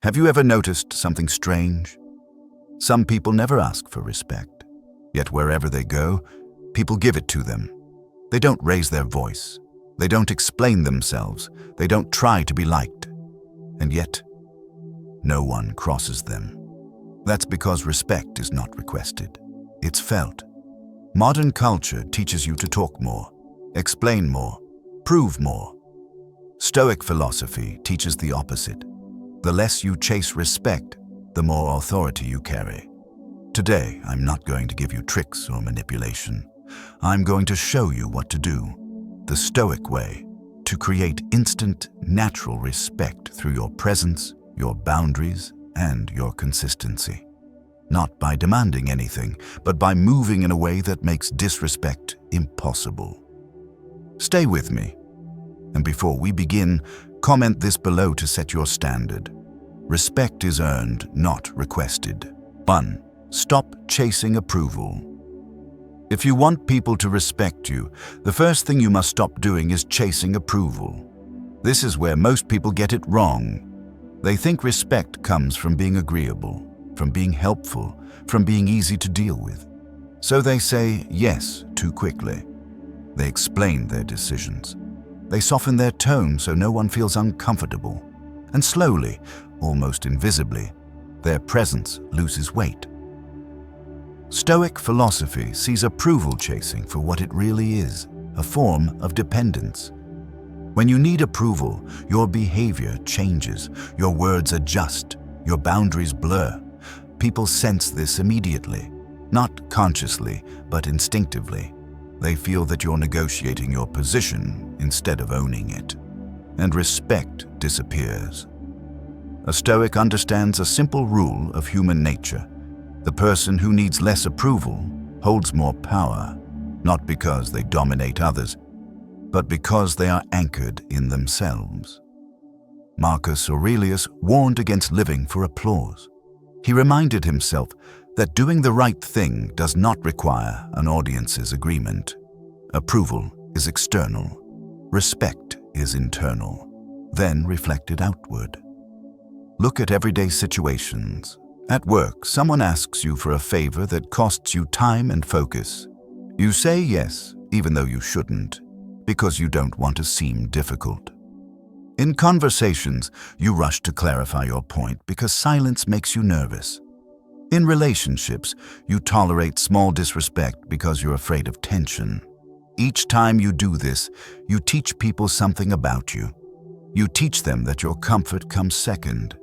Have you ever noticed something strange? Some people never ask for respect, yet wherever they go, people give it to them. They don't raise their voice. They don't explain themselves. They don't try to be liked. And yet, no one crosses them. That's because respect is not requested. It's felt. Modern culture teaches you to talk more, explain more, prove more. Stoic philosophy teaches the opposite. The less you chase respect, the more authority you carry. Today, I'm not going to give you tricks or manipulation. I'm going to show you what to do, the Stoic way, to create instant, natural respect through your presence, your boundaries, and your consistency. Not by demanding anything, but by moving in a way that makes disrespect impossible. Stay with me. And before we begin, comment this below to set your standard. Respect is earned, not requested. 1. Stop chasing approval. If you want people to respect you, the first thing you must stop doing is chasing approval. This is where most people get it wrong. They think respect comes from being agreeable, from being helpful, from being easy to deal with. So they say yes too quickly. They explain their decisions. They soften their tone so no one feels uncomfortable. And slowly, almost invisibly, their presence loses weight. Stoic philosophy sees approval chasing for what it really is, a form of dependence. When you need approval, your behavior changes, your words adjust, your boundaries blur. People sense this immediately, not consciously, but instinctively. They feel that you're negotiating your position instead of owning it, and respect disappears. A Stoic understands a simple rule of human nature. The person who needs less approval holds more power, not because they dominate others, but because they are anchored in themselves. Marcus Aurelius warned against living for applause. He reminded himself that doing the right thing does not require an audience's agreement. Approval is external. Respect is internal, then reflected outward. Look at everyday situations. At work, someone asks you for a favor that costs you time and focus. You say yes, even though you shouldn't, because you don't want to seem difficult. In conversations, you rush to clarify your point because silence makes you nervous. In relationships, you tolerate small disrespect because you're afraid of tension. Each time you do this, you teach people something about you. You teach them that your comfort comes second,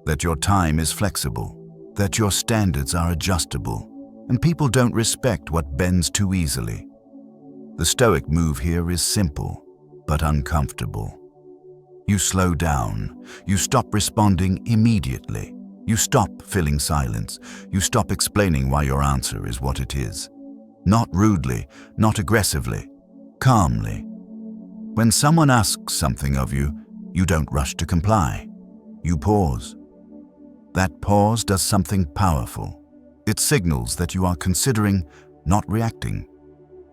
that your time is flexible, that your standards are adjustable, and people don't respect what bends too easily. The Stoic move here is simple, but uncomfortable. You slow down. You stop responding immediately. You stop filling silence. You stop explaining why your answer is what it is. Not rudely, not aggressively, calmly. When someone asks something of you, you don't rush to comply. You pause. That pause does something powerful. It signals that you are considering, not reacting.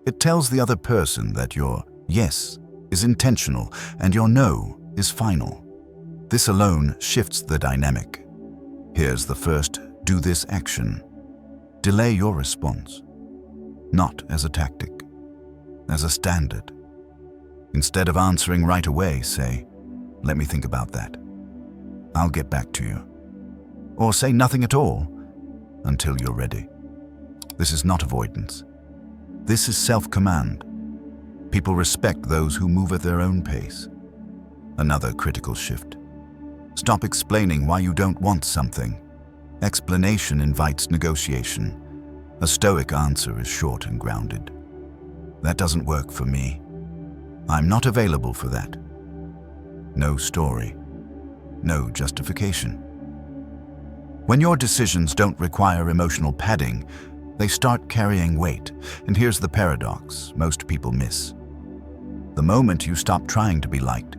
It tells the other person that your yes is intentional and your no is final. This alone shifts the dynamic. Here's the first do this action. Delay your response. Not as a tactic, as a standard. Instead of answering right away, say, "Let me think about that. I'll get back to you." Or say nothing at all until you're ready. This is not avoidance. This is self-command. People respect those who move at their own pace. Another critical shift. Stop explaining why you don't want something. Explanation invites negotiation. A Stoic answer is short and grounded. That doesn't work for me. I'm not available for that. No story. No justification. When your decisions don't require emotional padding, they start carrying weight. And here's the paradox most people miss. The moment you stop trying to be liked,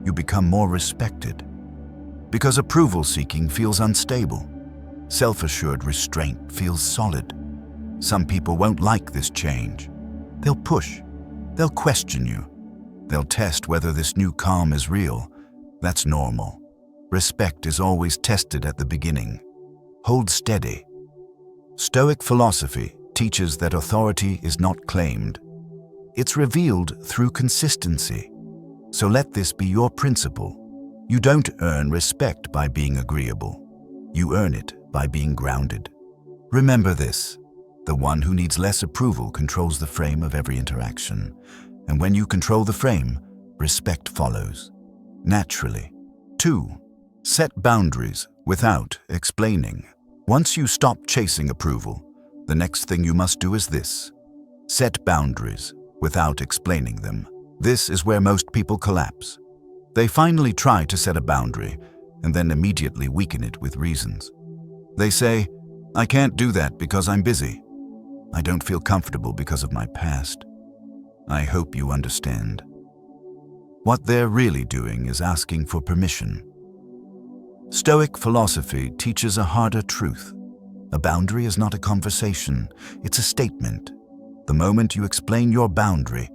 you become more respected. Because approval-seeking feels unstable. Self-assured restraint feels solid. Some people won't like this change. They'll push. They'll question you. They'll test whether this new calm is real. That's normal. Respect is always tested at the beginning. Hold steady. Stoic philosophy teaches that authority is not claimed. It's revealed through consistency. So let this be your principle. You don't earn respect by being agreeable. You earn it by being grounded. Remember this: the one who needs less approval controls the frame of every interaction. And when you control the frame, respect follows naturally. 2. Set boundaries without explaining. Once you stop chasing approval, the next thing you must do is this: set boundaries without explaining them. This is where most people collapse. They finally try to set a boundary and then immediately weaken it with reasons. They say, "I can't do that because I'm busy. I don't feel comfortable because of my past." I hope you understand. What they're really doing is asking for permission. Stoic philosophy teaches a harder truth. A boundary is not a conversation, it's a statement. The moment you explain your boundary,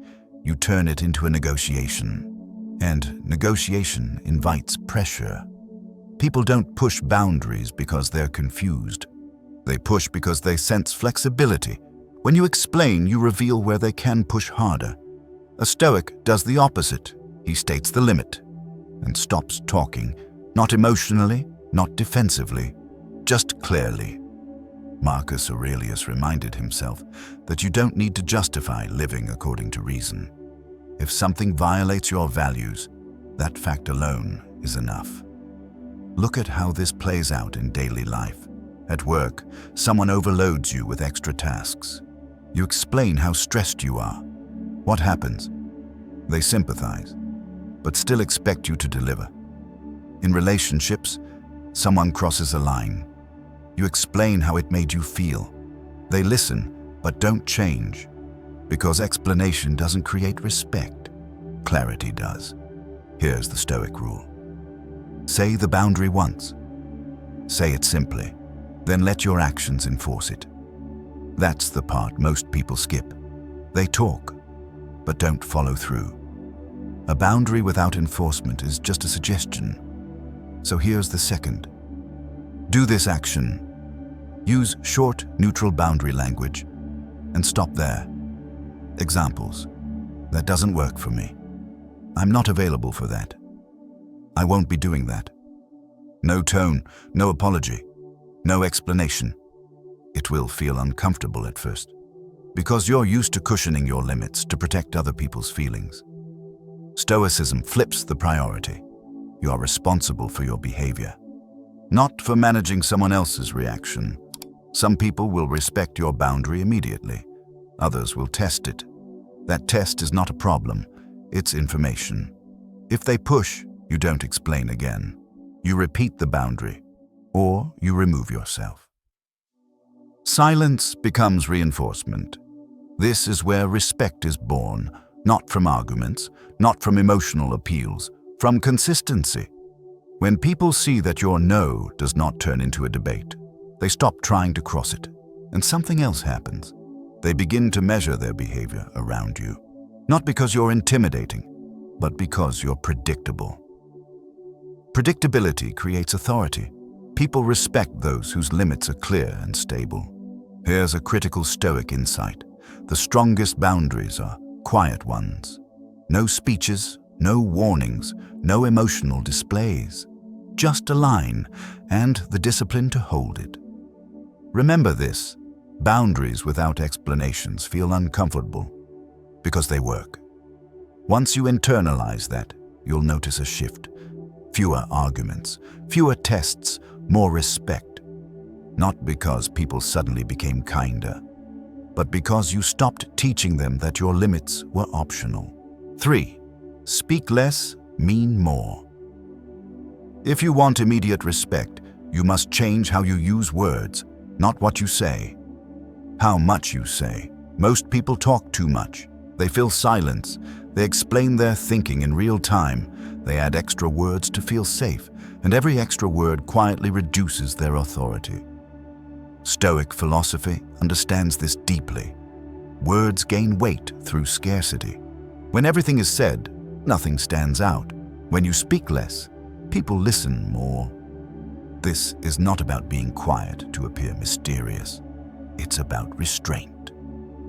you turn it into a negotiation. And negotiation invites pressure. People don't push boundaries because they're confused. They push because they sense flexibility. When you explain, you reveal where they can push harder. A Stoic does the opposite. He states the limit and stops talking, not emotionally, not defensively, just clearly. Marcus Aurelius reminded himself that you don't need to justify living according to reason. If something violates your values, that fact alone is enough. Look at how this plays out in daily life. At work, someone overloads you with extra tasks. You explain how stressed you are. What happens? They sympathize, but still expect you to deliver. In relationships, someone crosses a line. You explain how it made you feel. They listen, but don't change, because explanation doesn't create respect. Clarity does. Here's the Stoic rule. Say the boundary once. Say it simply, then let your actions enforce it. That's the part most people skip. They talk, but don't follow through. A boundary without enforcement is just a suggestion. So here's the second. Do this action. Use short, neutral boundary language and stop there. Examples. That doesn't work for me. I'm not available for that. I won't be doing that. No tone, no apology, no explanation. It will feel uncomfortable at first, because you're used to cushioning your limits to protect other people's feelings. Stoicism flips the priority. You are responsible for your behavior, not for managing someone else's reaction. Some people will respect your boundary immediately. Others will test it. That test is not a problem, it's information. If they push, you don't explain again. You repeat the boundary, or you remove yourself. Silence becomes reinforcement. This is where respect is born, not from arguments, not from emotional appeals, from consistency. When people see that your no does not turn into a debate, they stop trying to cross it, and something else happens. They begin to measure their behavior around you, not because you're intimidating, but because you're predictable. Predictability creates authority. People respect those whose limits are clear and stable. Here's a critical Stoic insight. The strongest boundaries are quiet ones. No speeches, no warnings, no emotional displays. Just a line and the discipline to hold it. Remember this: boundaries without explanations feel uncomfortable because they work. Once you internalize that, you'll notice a shift. Fewer arguments, fewer tests, more respect. Not because people suddenly became kinder, but because you stopped teaching them that your limits were optional. 3. Speak less, mean more. If you want immediate respect, you must change how you use words, not what you say. How much you say. Most people talk too much. They fill silence. They explain their thinking in real time. They add extra words to feel safe, and every extra word quietly reduces their authority. Stoic philosophy understands this deeply. Words gain weight through scarcity. When everything is said, nothing stands out. When you speak less, People listen more. This is not about being quiet to appear mysterious. It's about restraint.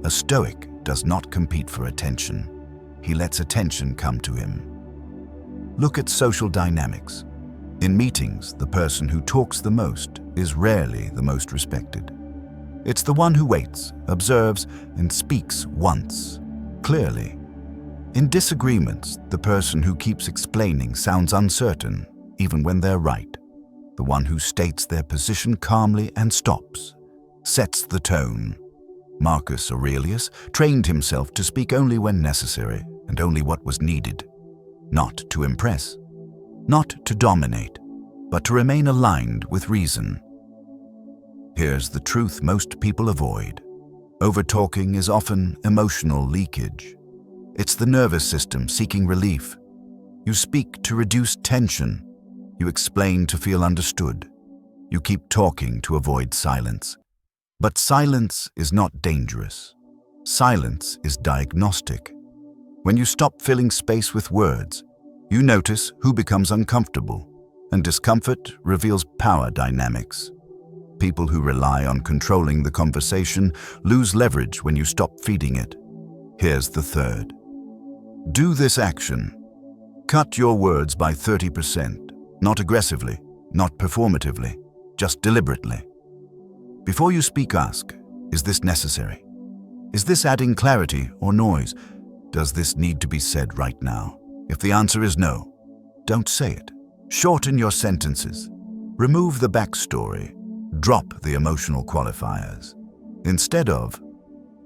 A Stoic does not compete for attention. He lets attention come to him. Look at social dynamics. In meetings, the person who talks the most is rarely the most respected. It's the one who waits, observes, and speaks once, clearly. In disagreements, the person who keeps explaining sounds uncertain, even when they're right. The one who states their position calmly and stops, sets the tone. Marcus Aurelius trained himself to speak only when necessary and only what was needed. Not to impress, not to dominate, but to remain aligned with reason. Here's the truth most people avoid. Overtalking is often emotional leakage. It's the nervous system seeking relief. You speak to reduce tension. You explain to feel understood. You keep talking to avoid silence. But silence is not dangerous. Silence is diagnostic. When you stop filling space with words, you notice who becomes uncomfortable, and discomfort reveals power dynamics. People who rely on controlling the conversation lose leverage when you stop feeding it. Here's the third. Do this action. Cut your words by 30%, not aggressively, not performatively, just deliberately. Before you speak, ask, is this necessary? Is this adding clarity or noise? Does this need to be said right now? If the answer is no, don't say it. Shorten your sentences. Remove the backstory. Drop the emotional qualifiers. Instead of,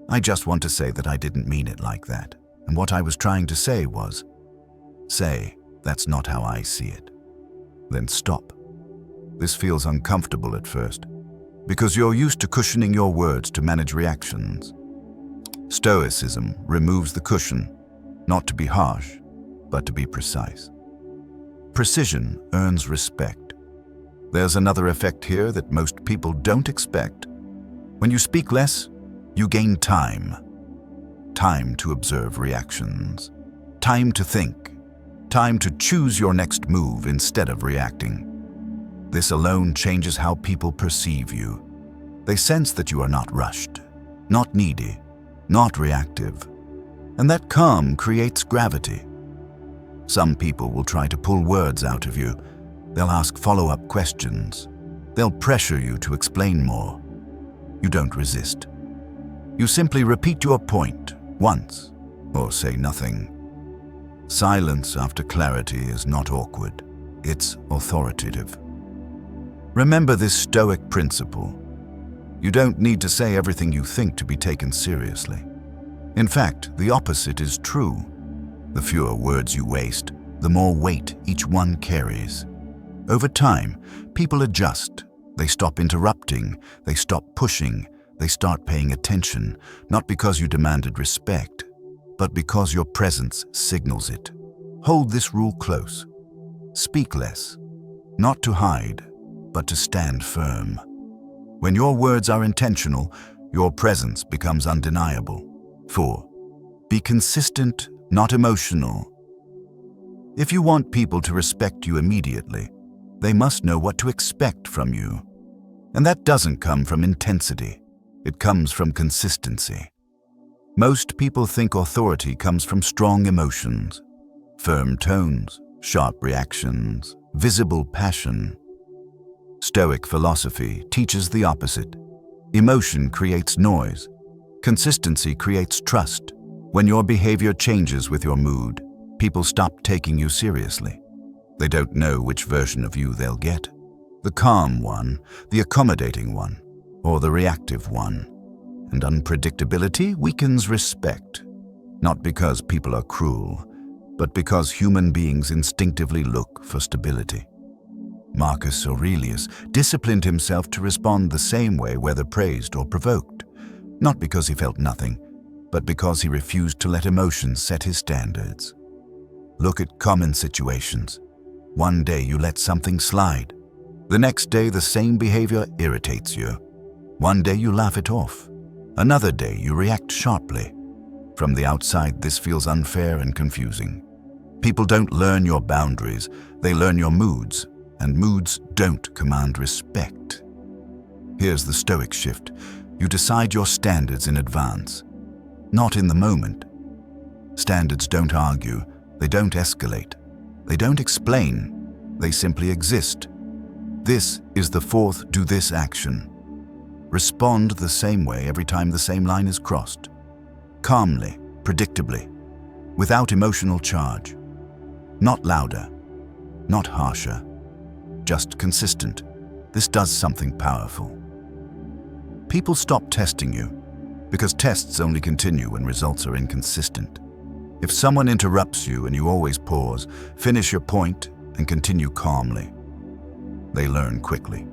I just want to say that I didn't mean it like that, and what I was trying to say was, say, that's not how I see it. Then stop. This feels uncomfortable at first, because you're used to cushioning your words to manage reactions. Stoicism removes the cushion, not to be harsh, but to be precise. Precision earns respect. There's another effect here that most people don't expect. When you speak less, you gain time. Time to observe reactions. Time to think. Time to choose your next move instead of reacting. This alone changes how people perceive you. They sense that you are not rushed, not needy, not reactive. And that calm creates gravity. Some people will try to pull words out of you. They'll ask follow-up questions. They'll pressure you to explain more. You don't resist. You simply repeat your point once or say nothing. Silence after clarity is not awkward. It's authoritative. Remember this Stoic principle. You don't need to say everything you think to be taken seriously. In fact, the opposite is true. The fewer words you waste, the more weight each one carries. Over time, people adjust. They stop interrupting, they stop pushing, they start paying attention, not because you demanded respect, but because your presence signals it. Hold this rule close. Speak less, not to hide, but to stand firm. When your words are intentional, your presence becomes undeniable. 4. Be consistent, not emotional. If you want people to respect you immediately, they must know what to expect from you. And that doesn't come from intensity. It comes from consistency. Most people think authority comes from strong emotions, firm tones, sharp reactions, visible passion. Stoic philosophy teaches the opposite. Emotion creates noise. Consistency creates trust. When your behavior changes with your mood, people stop taking you seriously. They don't know which version of you they'll get. The calm one, the accommodating one, or the reactive one. And unpredictability weakens respect, not because people are cruel, but because human beings instinctively look for stability. Marcus Aurelius disciplined himself to respond the same way whether praised or provoked, not because he felt nothing, but because he refused to let emotions set his standards. Look at common situations. One day you let something slide. The next day the same behavior irritates you. One day you laugh it off. Another day you react sharply. From the outside, this feels unfair and confusing. People don't learn your boundaries, they learn your moods, and moods don't command respect. Here's the Stoic shift. You decide your standards in advance, not in the moment. Standards don't argue, they don't escalate, they don't explain, they simply exist. This is the fourth do this action. Respond the same way every time the same line is crossed. Calmly, predictably, without emotional charge. Not louder, not harsher, just consistent. This does something powerful. People stop testing you because tests only continue when results are inconsistent. If someone interrupts you and you always pause, finish your point and continue calmly, they learn quickly.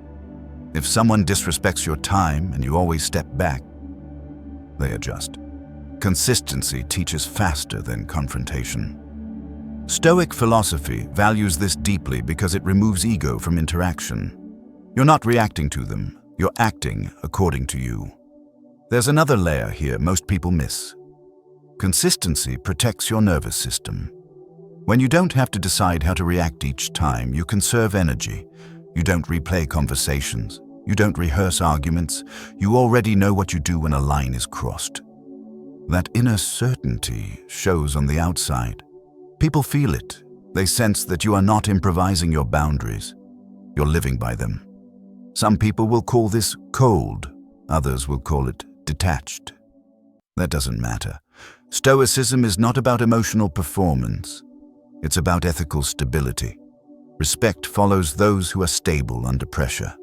If someone disrespects your time and you always step back, they adjust. Consistency teaches faster than confrontation. Stoic philosophy values this deeply because it removes ego from interaction. You're not reacting to them, you're acting according to you. There's another layer here most people miss. Consistency protects your nervous system. When you don't have to decide how to react each time, you conserve energy. You don't replay conversations. You don't rehearse arguments. You already know what you do when a line is crossed. That inner certainty shows on the outside. People feel it. They sense that you are not improvising your boundaries. You're living by them. Some people will call this cold. Others will call it detached. That doesn't matter. Stoicism is not about emotional performance. It's about ethical stability. Respect follows those who are stable under pressure.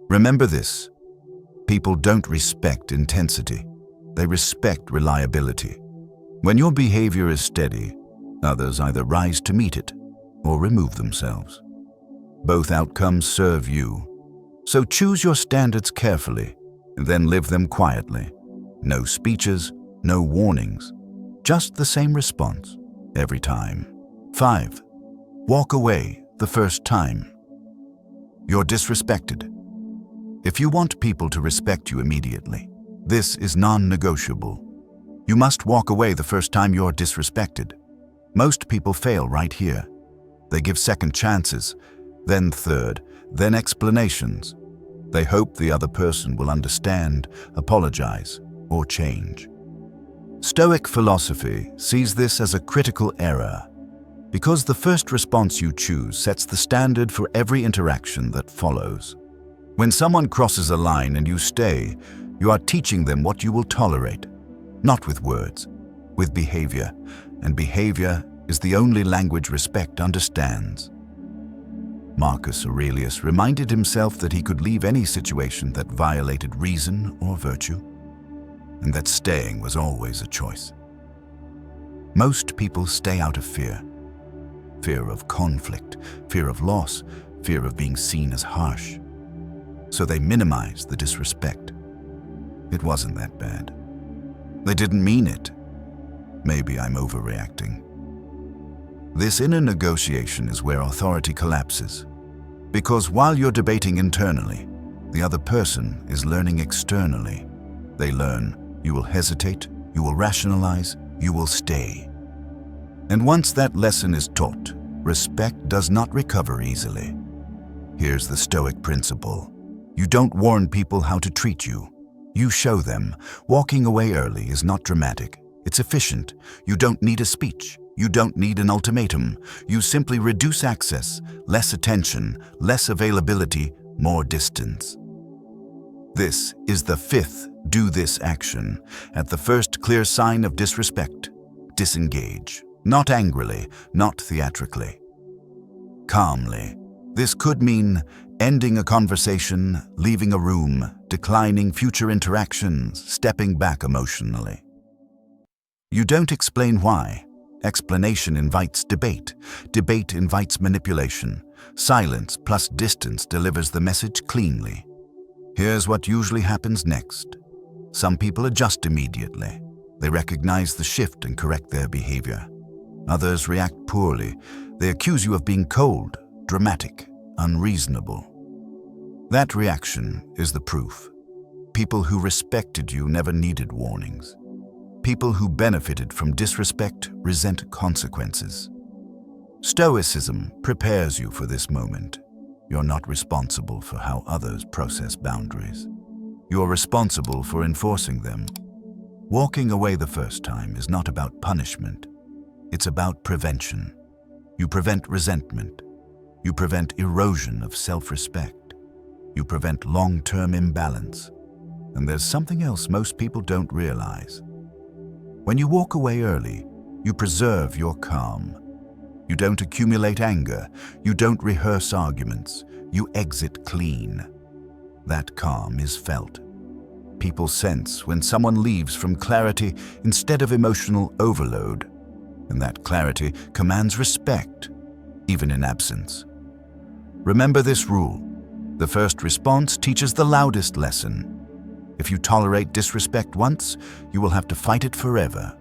Remember this. People don't respect intensity. They respect reliability. When your behavior is steady, others either rise to meet it or remove themselves. Both outcomes serve you. So choose your standards carefully and then live them quietly. No speeches, no warnings, just the same response every time. 5. Walk away the first time. You're disrespected. If you want people to respect you immediately, this is non-negotiable. You must walk away the first time you're disrespected. Most people fail right here. They give second chances, then third, then explanations. They hope the other person will understand, apologize, or change. Stoic philosophy sees this as a critical error because the first response you choose sets the standard for every interaction that follows. When someone crosses a line and you stay, you are teaching them what you will tolerate, not with words, with behavior, and behavior is the only language respect understands. Marcus Aurelius reminded himself that he could leave any situation that violated reason or virtue, and that staying was always a choice. Most people stay out of fear. Fear of conflict, fear of loss, fear of being seen as harsh. So they minimize the disrespect. It wasn't that bad. They didn't mean it. Maybe I'm overreacting. This inner negotiation is where authority collapses. Because while you're debating internally, the other person is learning externally. They learn, you will hesitate, you will rationalize, you will stay. And once that lesson is taught, respect does not recover easily. Here's the Stoic principle. You don't warn people how to treat you. You show them. Walking away early is not dramatic. It's efficient. You don't need a speech. You don't need an ultimatum. You simply reduce access, less attention, less availability, more distance. This is the 5th do this action. At the first clear sign of disrespect, disengage. Not angrily, not theatrically. Calmly. This could mean ending a conversation, leaving a room, declining future interactions, stepping back emotionally. You don't explain why. Explanation invites debate. Debate invites manipulation. Silence plus distance delivers the message cleanly. Here's what usually happens next. Some people adjust immediately. They recognize the shift and correct their behavior. Others react poorly. They accuse you of being cold, dramatic, unreasonable. That reaction is the proof. People who respected you never needed warnings. People who benefited from disrespect resent consequences. Stoicism prepares you for this moment. You're not responsible for how others process boundaries. You're responsible for enforcing them. Walking away the first time is not about punishment. It's about prevention. You prevent resentment. You prevent erosion of self-respect. You prevent long-term imbalance. And there's something else most people don't realize. When you walk away early, you preserve your calm. You don't accumulate anger. You don't rehearse arguments. You exit clean. That calm is felt. People sense when someone leaves from clarity instead of emotional overload, and that clarity commands respect, even in absence. Remember this rule: the first response teaches the loudest lesson. If you tolerate disrespect once, you will have to fight it forever.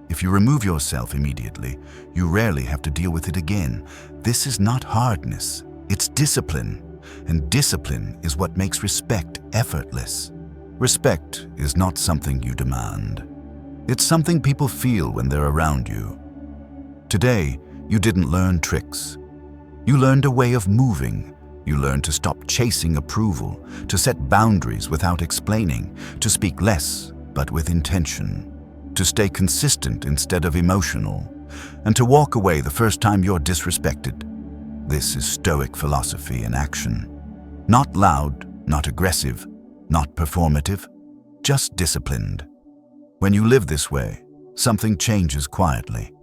If you remove yourself immediately, you rarely have to deal with it again. This is not hardness, it's discipline, and discipline is what makes respect effortless. Respect is not something you demand. It's something people feel when they're around you. Today, you didn't learn tricks. You learned a way of moving. You learned to stop chasing approval, to set boundaries without explaining, to speak less but with intention, to stay consistent instead of emotional, and to walk away the first time you're disrespected. This is Stoic philosophy in action. Not loud, not aggressive, not performative, just disciplined. When you live this way, something changes quietly.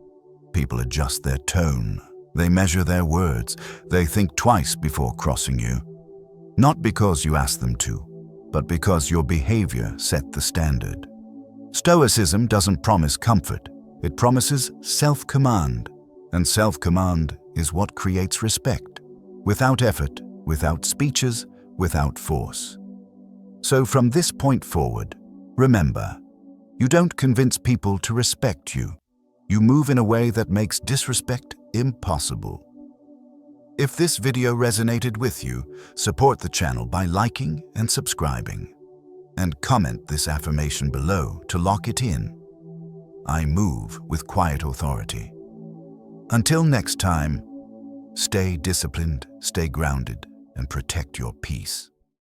People adjust their tone. They measure their words. They think twice before crossing you. Not because you ask them to, but because your behavior set the standard. Stoicism doesn't promise comfort. It promises self-command. And self-command is what creates respect. Without effort, without speeches, without force. So from this point forward, remember, you don't convince people to respect you. You move in a way that makes disrespect impossible. If this video resonated with you, support the channel by liking and subscribing. And comment this affirmation below to lock it in. I move with quiet authority. Until next time, stay disciplined, stay grounded, and protect your peace.